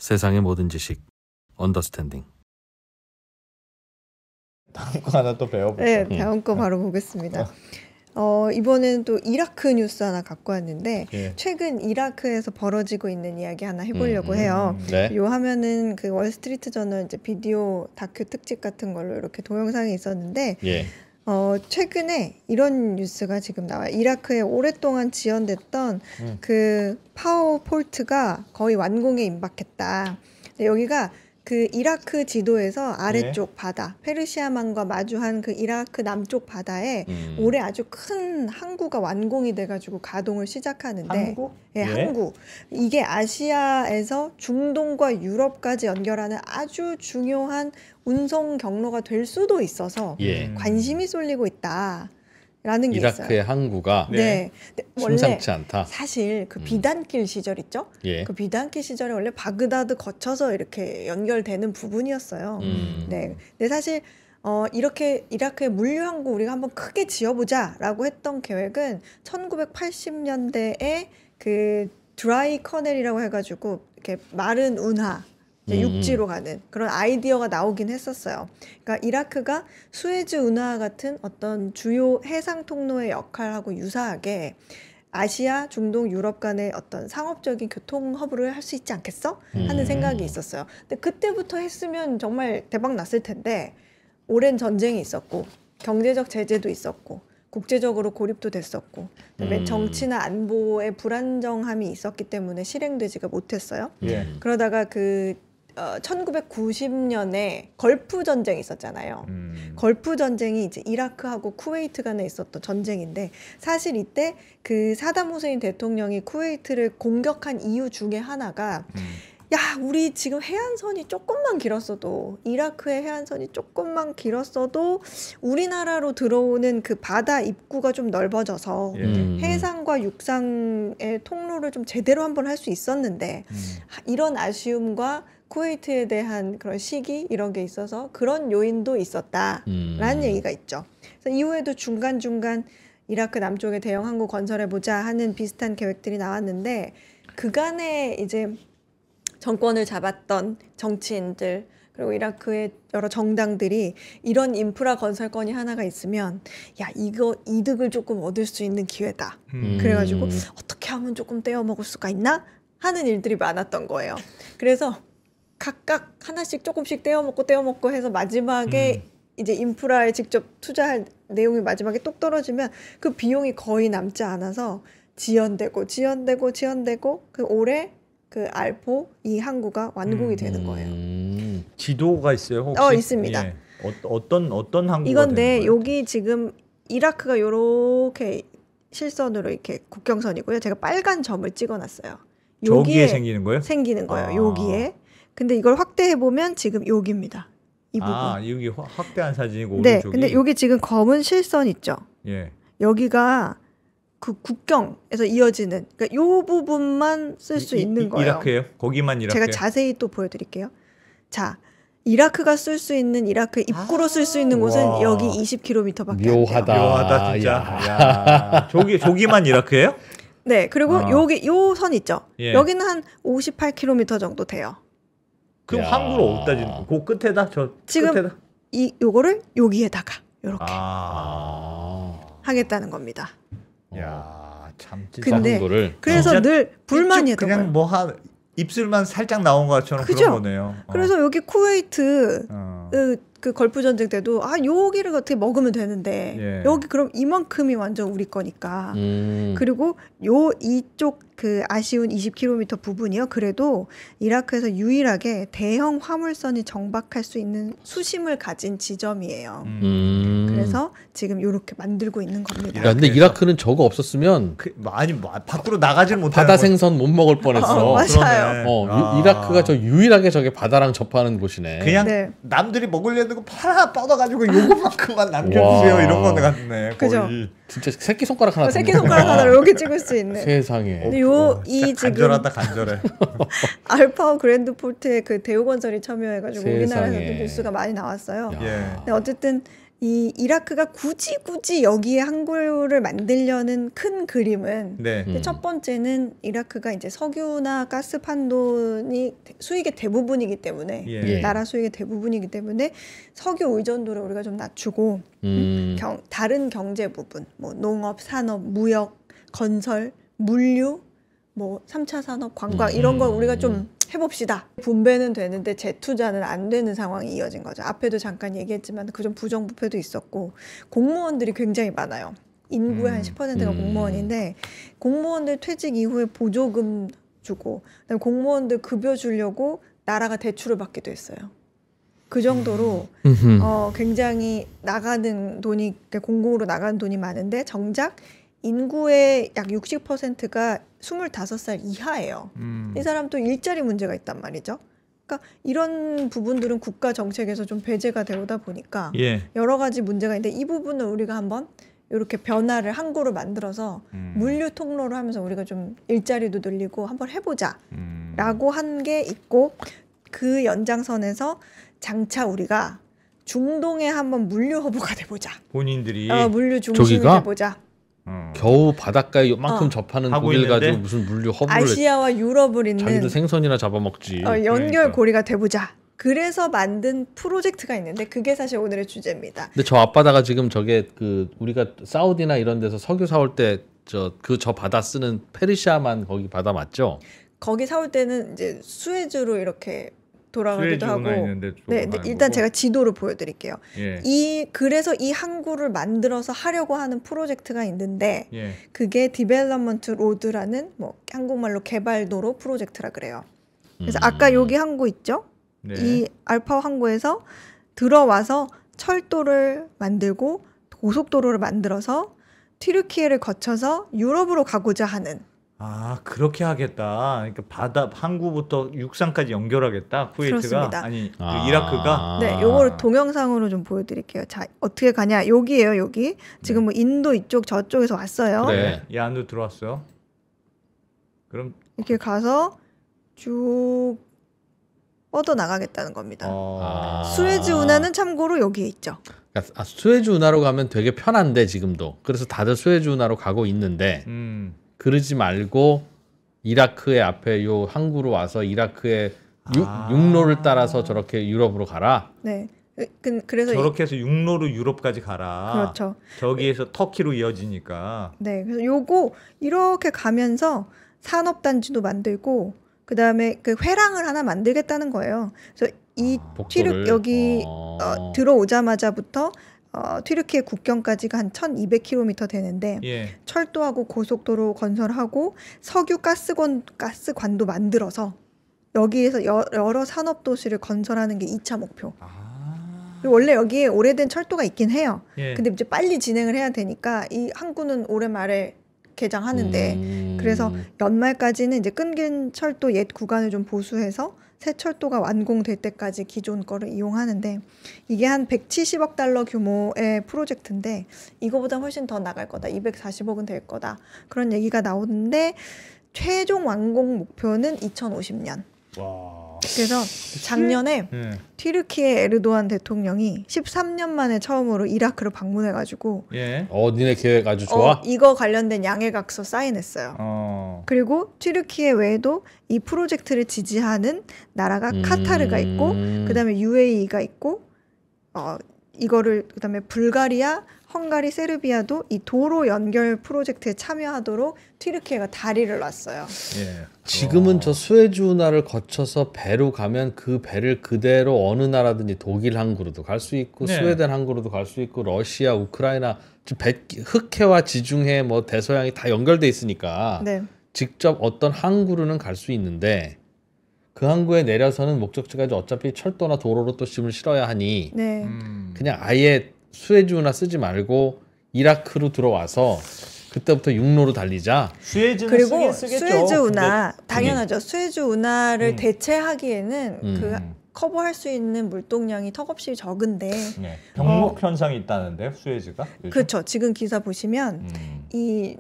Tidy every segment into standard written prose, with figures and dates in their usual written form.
세상의 모든 지식 언더스탠딩. 다음 거 하나 또 배워볼까? 네, 다음 거 바로 보겠습니다. 이번에는 또 이라크 뉴스 하나 갖고 왔는데 예. 최근 이라크에서 벌어지고 있는 이야기 하나 해보려고 해요. 네. 요 하면은 그 월스트리트 저널 이제 비디오 다큐 특집 같은 걸로 이렇게 동영상이 있었는데 예. 최근에 이런 뉴스가 지금 나와요. 이라크에 오랫동안 지연됐던 그 파워폴트가 거의 완공에 임박했다. 근데 여기가 그 이라크 지도에서 아래쪽 바다, 페르시아만과 마주한 그 이라크 남쪽 바다에 올해 아주 큰 항구가 완공이 돼가지고 가동을 시작하는데, 항구? 예, 항구. 이게 아시아에서 중동과 유럽까지 연결하는 아주 중요한 운송 경로가 될 수도 있어서 예. 관심이 쏠리고 있다라는 게 이라크의 있어요. 항구가 네. 원래 심상치 않다. 사실 그 비단길 시절 있죠? 예. 그 비단길 시절에 원래 바그다드 거쳐서 이렇게 연결되는 부분이었어요. 네. 근데 사실 이렇게 이라크의 물류 항구 우리가 한번 크게 지어보자라고 했던 계획은 1980년대에 그 드라이 커넬이라고 해가지고 이렇게 마른 운하 이제 육지로 가는 그런 아이디어가 나오긴 했었어요. 그러니까 이라크가 수에즈 운하 같은 어떤 주요 해상 통로의 역할하고 유사하게 아시아, 중동, 유럽 간의 어떤 상업적인 교통 허브를 할 수 있지 않겠어? 하는 생각이 있었어요. 근데 그때부터 했으면 정말 대박 났을 텐데 오랜 전쟁이 있었고 경제적 제재도 있었고 국제적으로 고립도 됐었고 그다음에 정치나 안보의 불안정함이 있었기 때문에 실행되지가 못했어요. 예. 그러다가 그 1990년에 걸프 전쟁이 있었잖아요. 걸프 전쟁이 이제 이라크하고 쿠웨이트 간에 있었던 전쟁인데 사실 이때 그 사담 후세인 대통령이 쿠웨이트를 공격한 이유 중에 하나가 야, 우리 지금 해안선이 조금만 길었어도 이라크의 해안선이 조금만 길었어도 우리나라로 들어오는 그 바다 입구가 좀 넓어져서 해상과 육상의 통로를 좀 제대로 한번 할 수 있었는데 이런 아쉬움과 쿠웨이트에 대한 그런 시기 이런 게 있어서 그런 요인도 있었다라는 얘기가 있죠. 그래서 이후에도 중간중간 이라크 남쪽에 대형 항구 건설해보자 하는 비슷한 계획들이 나왔는데 그간에 이제 정권을 잡았던 정치인들 그리고 이라크의 여러 정당들이 이런 인프라 건설건이 하나가 있으면 야 이거 이득을 조금 얻을 수 있는 기회다. 그래가지고 어떻게 하면 조금 떼어 먹을 수가 있나 하는 일들이 많았던 거예요. 그래서 각각 하나씩 조금씩 떼어 먹고 해서 마지막에 이제 인프라에 직접 투자할 내용이 마지막에 똑 떨어지면 그 비용이 거의 남지 않아서 지연되고 그 올해 그 알포 이 항구가 완공이 되는 거예요. 지도가 있어요 혹시? 있습니다. 예. 어떤 항구가 이건데 되는 거예요? 여기 지금 이라크가 요렇게 실선으로 이렇게 국경선이고요. 제가 빨간 점을 찍어놨어요. 저기에 생기는 거예요? 생기는 거예요. 여기에. 근데 이걸 확대해 보면 지금 여기입니다. 이 부분. 여기 확대한 사진이고 네. 오른쪽이. 근데 여기 지금 검은 실선 있죠. 예. 여기가 그 국경에서 이어지는 그러니까 요 부분만 쓸 수 있는 거예요. 이라크예요? 거기만 이라크예요? 제가 자세히 또 보여드릴게요. 자, 이라크가 쓸 수 있는 이라크 입구로 쓸 수 있는 곳은 와. 여기 20km밖에 안 돼요. 묘하다 진짜. 야. 저기만 이라크예요? 네, 그리고 여기 요 선 있죠. 예. 여기는 한 58km 정도 돼요. 그럼 항구를 어디다 짓는 거예요? 그 끝에다? 저 지금 끝에다? 요거를 여기에다가 요렇게 아. 하겠다는 겁니다. 야, 참 진짜. 근데 항구를. 그래서 진짜 늘 불만이 했던 그냥 거예요. 뭐 입술만 살짝 나온 것처럼 그죠? 그런 거네요. 그래서 여기 쿠웨이트 어. 그 걸프 전쟁 때도 여기를 어떻게 먹으면 되는데 예. 여기 그럼 이만큼이 완전 우리 거니까 음. 그리고 이쪽 그 아쉬운 20km 부분이요. 그래도 이라크에서 유일하게 대형 화물선이 정박할 수 있는 수심을 가진 지점이에요. 그래서 지금 이렇게 만들고 있는 겁니다. 야, 근데 이라크는 저거 없었으면 밖으로 나가질 못하는 바다 생선 못 먹을 뻔했어. 맞아요. 이라크가 저 유일하게 저게 바다랑 접하는 곳이네. 그냥 네. 남들이 먹으려는 거 하나 뻗어가지고 요거만큼만 남겨주세요 와. 이런 거 같네. 그죠? 거의. 진짜 새끼 손가락 하나. 새끼 손가락 하나로 여기 찍을 수 있는. 세상에. 근데 이 지금 간절하다 간절해. 알파오 그랜드 폴트에 그 대우건설이 참여해가지고 세상에. 우리나라에서도 뉴스가 많이 나왔어요. 야. 예. 근데 어쨌든 이 이라크가 굳이 여기에 항구를 만들려는 큰 그림은 네. 첫 번째는 이라크가 이제 석유나 가스 판돈이 수익의 대부분이기 때문에 예. 나라 수익의 대부분이기 때문에 석유 의존도를 우리가 좀 낮추고 다른 경제 부분 뭐 농업, 산업, 무역, 건설, 물류, 뭐 3차 산업, 관광 이런 걸 우리가 좀 해봅시다. 분배는 되는데 재투자는 안 되는 상황이 이어진 거죠. 앞에도 잠깐 얘기했지만 그좀 부정부패도 있었고 공무원들이 굉장히 많아요. 인구의 한 10%가 공무원인데 공무원들 퇴직 이후에 보조금 주고 그다음에 공무원들 급여 주려고 나라가 대출을 받기도 했어요. 그 정도로 굉장히 나가는 돈이 공공으로 나가는 돈이 많은데 정작 인구의 약 60%가 25살 이하예요. 이 사람도 일자리 문제가 있단 말이죠. 그러니까 이런 부분들은 국가 정책에서 좀 배제가 되오다 보니까 예. 여러 가지 문제가 있는데 이 부분을 우리가 한번 이렇게 변화를 항구를 만들어서 물류 통로를 하면서 우리가 좀 일자리도 늘리고 한번 해보자 라고 한 게 있고 그 연장선에서 장차 우리가 중동에 한번 물류 허브가 돼보자. 본인들이 물류 중심이 저기가? 돼보자. 겨우 바닷가에 요만큼 접하는 하고 고기를 있는데? 가지고 무슨 물류 허브를 아시아와 유럽을 잇는 자기도 생선이나 잡아먹지. 연결고리가 돼보자. 그래서 만든 프로젝트가 있는데 그게 사실 오늘의 주제입니다. 근데 저 앞바다가 지금 저게 그 우리가 사우디나 이런 데서 석유 사올 때 저 바다 쓰는 페르시아만 거기 바다 맞죠? 거기 사올 때는 이제 수에즈로 이렇게 돌아가기도 하고. 네, 일단 제가 지도를 보여드릴게요. 예. 그래서 이 항구를 만들어서 하려고 하는 프로젝트가 있는데 예. 그게 디벨롭먼트 로드라는 뭐 한국말로 개발도로 프로젝트라 그래요. 그래서 아까 여기 항구 있죠? 네. 이 알파 항구에서 들어와서 철도를 만들고 고속도로를 만들어서 튀르키예를 거쳐서 유럽으로 가고자 하는. 아 그렇게 하겠다. 그러니까 바다 항구부터 육상까지 연결하겠다. 쿠웨이트가 그렇습니다. 아니 그 이라크가. 네, 요거를 동영상으로 좀 보여드릴게요. 자, 어떻게 가냐? 여기예요, 여기. 지금 뭐 인도 이쪽 저쪽에서 왔어요. 그래. 이 안으로 들어왔어요. 그럼 이렇게 가서 쭉 뻗어 나가겠다는 겁니다. 수에즈 운하는 참고로 여기에 있죠. 그러니까 수에즈 운하로 가면 되게 편한데 지금도. 그래서 다들 수에즈 운하로 가고 있는데 그러지 말고 이라크의 앞에 요 항구로 와서 이라크의 육로를 따라서 저렇게 유럽으로 가라. 네. 그래서 저렇게 해서 육로로 유럽까지 가라. 그렇죠. 저기에서 터키로 이어지니까. 네. 그래서 요거 이렇게 가면서 산업단지도 만들고 그다음에 그 회랑을 하나 만들겠다는 거예요. 그래서 이 튀르 여기 들어오자마자부터 튀르키예 국경까지가 한 1200km 되는데 예. 철도하고 고속도로 건설하고 석유 가스관도 만들어서 여기에서 여러 산업 도시를 건설하는 게 2차 목표. 원래 여기에 오래된 철도가 있긴 해요. 예. 근데 이제 빨리 진행을 해야 되니까 이 항구는 올해 말에 개장하는데 그래서 연말까지는 이제 끊긴 철도 옛 구간을 좀 보수해서 새 철도가 완공될 때까지 기존 거를 이용하는데 이게 한 170억 달러 규모의 프로젝트인데 이거보다 훨씬 더 나갈 거다. 240억은 될 거다. 그런 얘기가 나오는데 최종 완공 목표는 2050년. 와. 그래서 작년에 튀르키예 에르도안 대통령이 13년 만에 처음으로 이라크를 방문해가지고 예. 니네 계획 아주 좋아? 이거 관련된 양해각서 사인했어요. 그리고 튀르키예 외에도 이 프로젝트를 지지하는 나라가 카타르가 있고 그다음에 UAE가 있고 이거를 그다음에 불가리아, 헝가리, 세르비아도 이 도로 연결 프로젝트에 참여하도록 튀르키예가 다리를 놨어요. 예. 지금은 저 수에즈 운하를 거쳐서 배로 가면 그 배를 그대로 어느 나라든지 독일 항구로도 갈 수 있고 네. 스웨덴 항구로도 갈 수 있고 러시아, 우크라이나 흑해와 지중해 뭐 대서양이 다 연결돼 있으니까 네. 직접 어떤 항구로는 갈 수 있는데 그 항구에 내려서는 목적지까지 어차피 철도나 도로로 또 짐을 실어야 하니 네. 그냥 아예 수에즈 운하 쓰지 말고 이라크로 들어와서 그때부터 육로로 달리자. 수에즈는 그리고 쓰겠죠. 수에즈 운하 당연하죠. 수에즈 운하를 대체하기에는 그 커버할 수 있는 물동량이 턱없이 적은데 네. 병목 현상이 있다는데 수에즈가? 요즘? 그렇죠. 지금 기사 보시면 이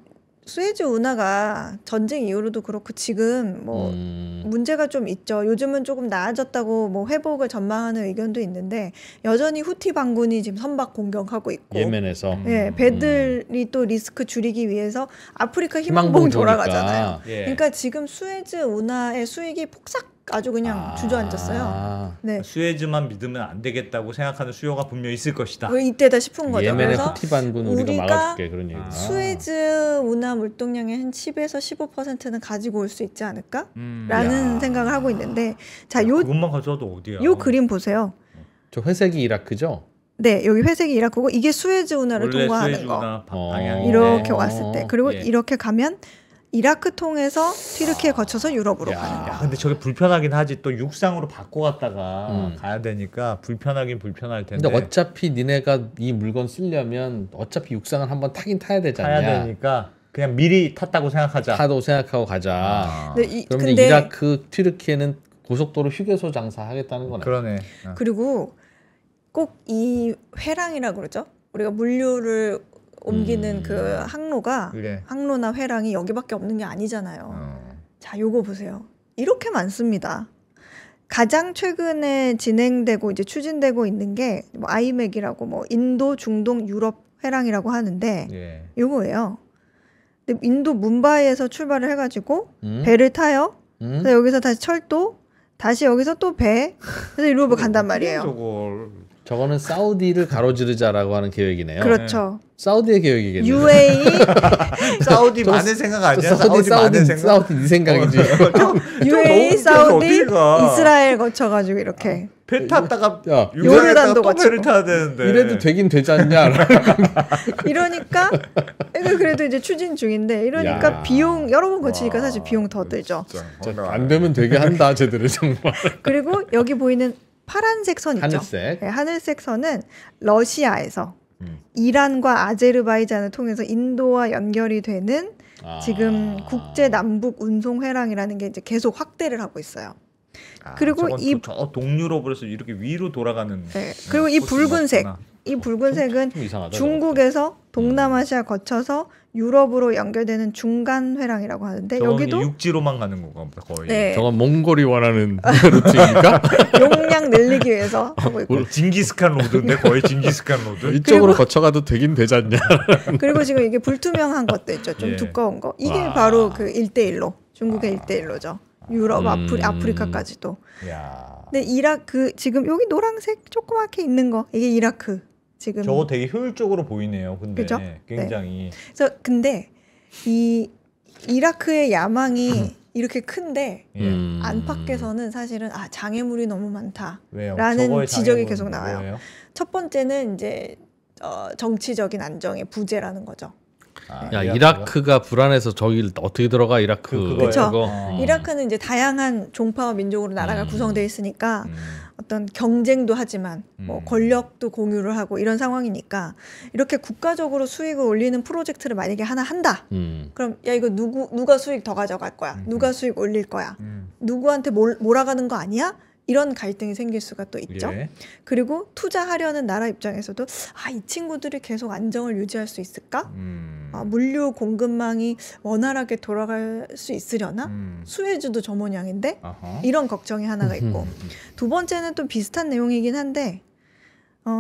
수에즈 운하가 전쟁 이후로도 그렇고 지금 뭐 문제가 좀 있죠. 요즘은 조금 나아졌다고 뭐 회복을 전망하는 의견도 있는데 여전히 후티 반군이 지금 선박 공격하고 있고 예멘에서 네, 배들이 또 리스크 줄이기 위해서 아프리카 희망봉 돌아가잖아요. 예. 그러니까 지금 수에즈 운하의 수익이 폭삭 아주 그냥 주저앉았어요. 네. 수에즈만 믿으면 안 되겠다고 생각하는 수요가 분명히 있을 것이다. 왜 이때다 싶은 거죠. 예멘의 그래서 후티 반군 우리가 막아줄게 그런 얘기구나. 수에즈 운하 물동량의 한 10에서 15%는 가지고 올 수 있지 않을까라는 생각을 하고 있는데 자, 그것만 가져와도 어디야? 요 그림 보세요. 저 회색이 이라크죠? 네, 여기 회색이 이라크고 이게 수에즈 운하를 통과하는 수에즈 거. 운하 방향이 이렇게 왔을 때 그리고 예. 이렇게 가면 이라크 통해서 튀르키예 거쳐서 유럽으로 가는 거야. 근데 저게 불편하긴 하지. 또 육상으로 바꿔갔다가 가야 되니까 불편하긴 불편할 텐데. 근데 어차피 니네가 이 물건 쓰려면 어차피 육상을 한번 타긴 타야 되잖아요. 타야 되니까 그냥 미리 탔다고 생각하자. 타도 생각하고 가자. 근데 그러면 근데 이라크, 튀르키예는 고속도로 휴게소 장사하겠다는 거네. 그러네. 그리고 꼭 이 회랑이라고 그러죠. 우리가 물류를 옮기는 그 항로가 그래. 항로나 회랑이 여기밖에 없는 게 아니잖아요. 자, 요거 보세요. 이렇게 많습니다. 가장 최근에 진행되고 이제 추진되고 있는 게 뭐 아이맥이라고 뭐 인도, 중동, 유럽 회랑이라고 하는데 예. 요거예요. 근데 인도 뭄바이에서 출발을 해가지고 배를 타요. 그래서 여기서 다시 철도, 다시 여기서 또 배, 그래서 이러고 간단 말이에요. 저거는 사우디를 가로지르자라고 하는 계획이네요. 그렇죠. 사우디의 계획이겠네요. UAE, 사우디 많은 생각 아니야? 사우디 네 생각이지. UAE, 사우디, 어디가? 이스라엘 거쳐가지고 이렇게 배 탔다가 야, 요르단도 또 배를 거치고. 타야 되는데. 이래도 되긴 되지 않냐? 이러니까 이거 그래도 이제 추진 중인데 이러니까 야. 비용 여러 번 거치니까 사실 비용 더 들죠. 안 되면 되게 한다 쟤들은 정말. 그리고 여기 보이는 파란색 선 있죠. 하늘색. 네, 하늘색 선은 러시아에서 이란과 아제르바이잔을 통해서 인도와 연결이 되는 지금 국제 남북 운송 회랑이라는 게 이제 계속 확대를 하고 있어요. 그리고 저 동유럽으로서 이렇게 위로 돌아가는. 네, 그리고 이 붉은색, 이 붉은색은 좀 이상하다, 중국에서 동남아시아 거쳐서 유럽으로 연결되는 중간 회랑이라고 하는데 여기도 육지로만 가는 건가 보다 거의. 네, 저건 몽골이 원하는 루트입니까? 용량 늘리기 위해서 하고 있고. 징기스칸 로드인데 거의 징기스칸 로드. 이쪽으로 거쳐가도 되긴 되지 않냐? 그리고 지금 이게 불투명한 것도 있죠. 좀 예. 두꺼운 거. 이게 바로 그 일대일로, 중국의 일대일로죠. 유럽, 아프리카까지도. 야. 근데 이라크 지금 여기 노란색 조그맣게 있는 거 이게 이라크 지금. 저거 되게 효율적으로 보이네요. 근데 그죠? 굉장히. 그래서 근데 이 이라크의 야망이 이렇게 큰데 안팎에서는 사실은 장애물이 너무 많다라는 왜요? 지적이 계속 나와요. 뭐예요? 첫 번째는 이제 정치적인 안정의 부재라는 거죠. 야, 이라크가 불안해서 저기 어떻게 들어가 이라크. 그쵸. 그거. 이라크는 이제 다양한 종파와 민족으로 나라가 구성되어 있으니까 어떤 경쟁도 하지만 뭐 권력도 공유를 하고 이런 상황이니까 이렇게 국가적으로 수익을 올리는 프로젝트를 만약에 하나 한다. 그럼 야 이거 누가 수익 더 가져갈 거야? 누가 수익 올릴 거야? 누구한테 몰아가는 거 아니야? 이런 갈등이 생길 수가 또 있죠. 예. 그리고 투자하려는 나라 입장에서도 이 친구들이 계속 안정을 유지할 수 있을까? 물류 공급망이 원활하게 돌아갈 수 있으려나? 수혜주도 저 모양인데? 이런 걱정이 하나가 있고 두 번째는 또 비슷한 내용이긴 한데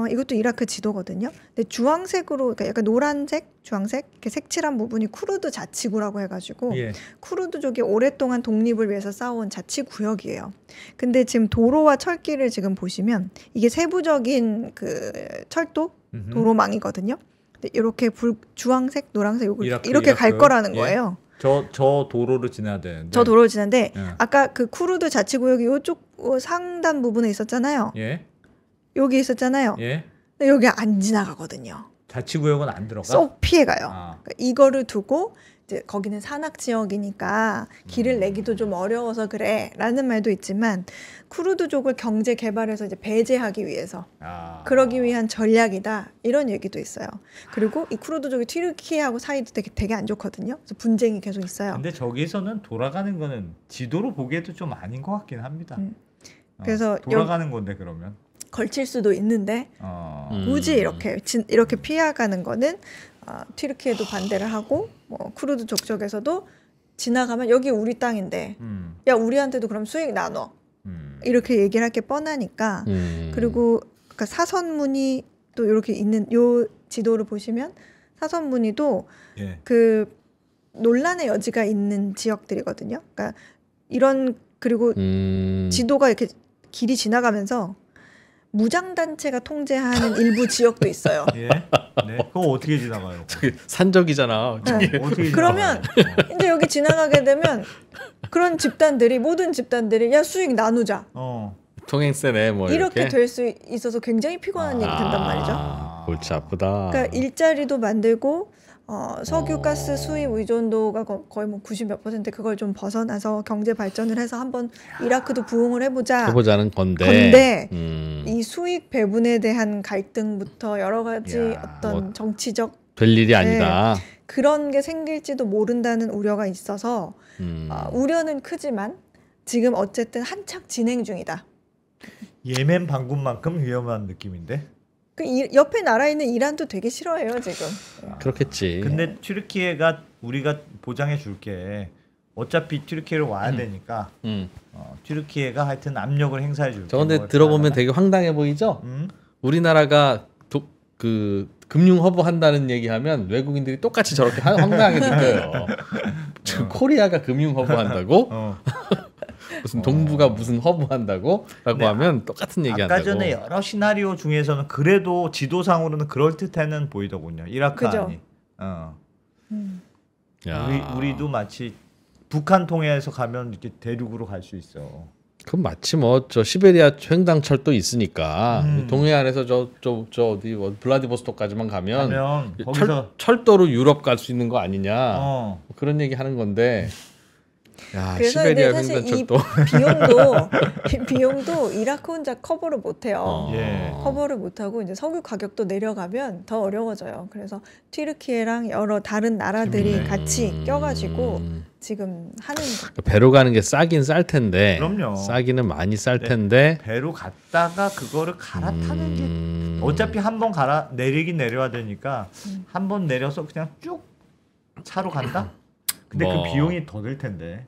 이것도 이라크 지도거든요. 근데 주황색으로 그러니까 약간 노란색, 주황색 이렇게 색칠한 부분이 쿠르드 자치구라고 해가지고 예. 쿠르드족이 오랫동안 독립을 위해서 싸워온 자치구역이에요. 근데 지금 도로와 철길을 지금 보시면 이게 세부적인 그 철도 도로망이거든요. 근데 이렇게 주황색, 노란색 이렇게 갈 거라는 거예요. 저 도로를 지나야 되는데. 저 도로를 지나는데 아까 그 쿠르드 자치구역이 이쪽 상단 부분에 있었잖아요. 예. 여기 있었잖아요. 예. 근데 여기 안 지나가거든요. 자치구역은 안 들어가? 쏙 피해가요. 아. 그러니까 이거를 두고 이제 거기는 산악 지역이니까 길을 내기도 좀 어려워서 그래라는 말도 있지만 쿠르드족을 경제 개발해서 이제 배제하기 위해서 그러기 위한 전략이다 이런 얘기도 있어요. 그리고 이 쿠르드족이 튀르키예하고 사이도 되게 안 좋거든요. 그래서 분쟁이 계속 있어요. 근데 저기서는 돌아가는 거는 지도로 보기에도 좀 아닌 것 같긴 합니다. 그래서 돌아가는 건데 그러면 걸칠 수도 있는데 굳이 이렇게 피해가는 거는 튀르키예도 반대를 하고 뭐 쿠르드 족적에서도 지나가면 여기 우리 땅인데 야 우리한테도 그럼 수익 나눠 이렇게 얘기를 할 게 뻔하니까 그리고 그러니까 사선문이 또 이렇게 있는 요 지도를 보시면 사선문이도 예. 그 논란의 여지가 있는 지역들이거든요. 그러니까 이런 그리고 지도가 이렇게 길이 지나가면서 무장단체가 통제하는 일부 지역도 있어요. 예. 네. 그거 어떻게 지나가요? 저기 산적이잖아. 네. 어떻게 그러면 이제 여기 지나가게 되면 그런 집단들이 모든 집단들이 야 수익 나누자. 통행세네 뭐 이렇게 될 수 있어서 굉장히 피곤한 일이 된단 말이죠. 골치 아프다. 그러니까 일자리도 만들고 석유 가스 수입 의존도가 거의 뭐 90몇 %, 그걸 좀 벗어나서 경제 발전을 해서 한번 이라크도 부흥을 해보자는 건데 이 수익 배분에 대한 갈등부터 여러 가지 어떤 뭐 정치적 될 일이 아니다. 그런 게 생길지도 모른다는 우려가 있어서 우려는 크지만 지금 어쨌든 한창 진행 중이다. 예멘 반군만큼 위험한 느낌인데. 그 옆에 나라에 있는 이란도 되게 싫어해요 지금. 그렇겠지. 근데 튀르키예가 우리가 보장해 줄게. 어차피 튀르키예로 와야 되니까 튀르키예가 하여튼 압력을 행사해 줄게. 저 근데 들어보면 되게 황당해 보이죠? 우리나라가 그 금융 허브 한다는 얘기하면 외국인들이 똑같이 저렇게 황당하게 느껴요. 지금 코리아가 금융 허브 한다고? 무슨 동부가 무슨 허브 한다고? 라고 하면 똑같은 얘기 한다고. 아까 전에 여러 시나리오 중에서는 그래도 지도상으로는 그럴듯해는 보이더군요. 이라크 그죠? 아니. 우리도 마치 북한 통해서 가면 이렇게 대륙으로 갈 수 있어. 그럼 마치 뭐 저 시베리아 횡단철도 있으니까 동해안에서 저 어디 블라디보스토크까지만 가면 거기서 철도로 유럽 갈 수 있는 거 아니냐 그런 얘기 하는 건데 야, 그래서 시베리아 사실 이 횡단철도 비용도 이라크 혼자 커버를 못해요. 예. 커버를 못하고 이제 석유 가격도 내려가면 더 어려워져요. 그래서 튀르키예랑 여러 다른 나라들이 같이 껴가지고 지금 하는 거. 배로 가는 게 싸긴 쌀 텐데. 그럼요. 싸기는 많이 쌀 텐데. 배로 갔다가 그거를 갈아타는 게 어차피 한 번 내리긴 내려야 되니까 한 번 내려서 그냥 쭉 차로 간다. 근데 그 비용이 더 들 텐데.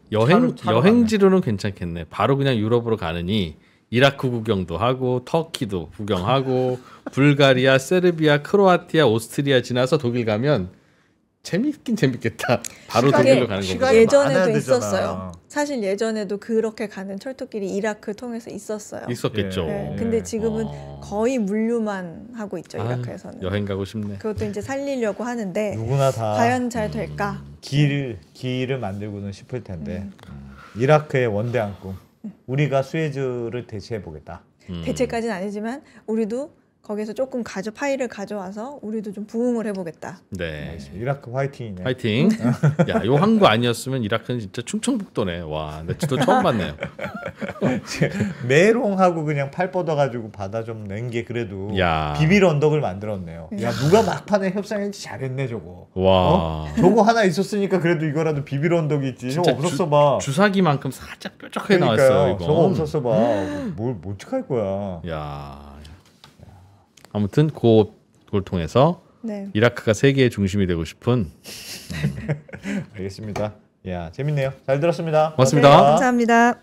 여행지로는 괜찮겠네. 바로 그냥 유럽으로 가느니 이라크 구경도 하고 터키도 구경하고 불가리아, 세르비아, 크로아티아, 오스트리아 지나서 독일 가면 재밌긴 재밌겠다. 바로 독일로 가는 거고. 예전에도 있었어요. 사실 예전에도 그렇게 가는 철도길이 이라크 통해서 있었어요. 있었겠죠. 네. 근데 지금은 거의 물류만 하고 있죠. 이라크에서는. 여행 가고 싶네. 그것도 이제 살리려고 하는데 누구나 다 과연 잘 될까? 길을 만들고는 싶을 텐데 이라크의 원대한 꿈. 우리가 수에즈를 대체해 보겠다. 대체까지는 아니지만 우리도 거기서 조금 파일을 가져와서 우리도 좀 부흥을 해보겠다. 네. 이라크 화이팅이네. 화이팅. 야, 요 항구 아니었으면 이라크는 진짜 충청북도네. 와, 나 지도 처음 봤네요. 메롱하고 그냥 팔 뻗어가지고 바다 좀 낸 게 그래도 비빌 언덕을 만들었네요. 야, 누가 막판에 협상했지 잘했네 저거. 와. 저거 하나 있었으니까 그래도 이거라도 비빌 언덕이 있지. 저거 없었어 봐. 주사기만큼 살짝 뾰족하게 나왔어요. 이거. 저거 없었어 봐. 뭘 어떡할 거야. 야. 아무튼 그걸 통해서 이라크가 세계의 중심이 되고 싶은. 알겠습니다. 야, 재밌네요. 잘 들었습니다. 고맙습니다. 네, 감사합니다.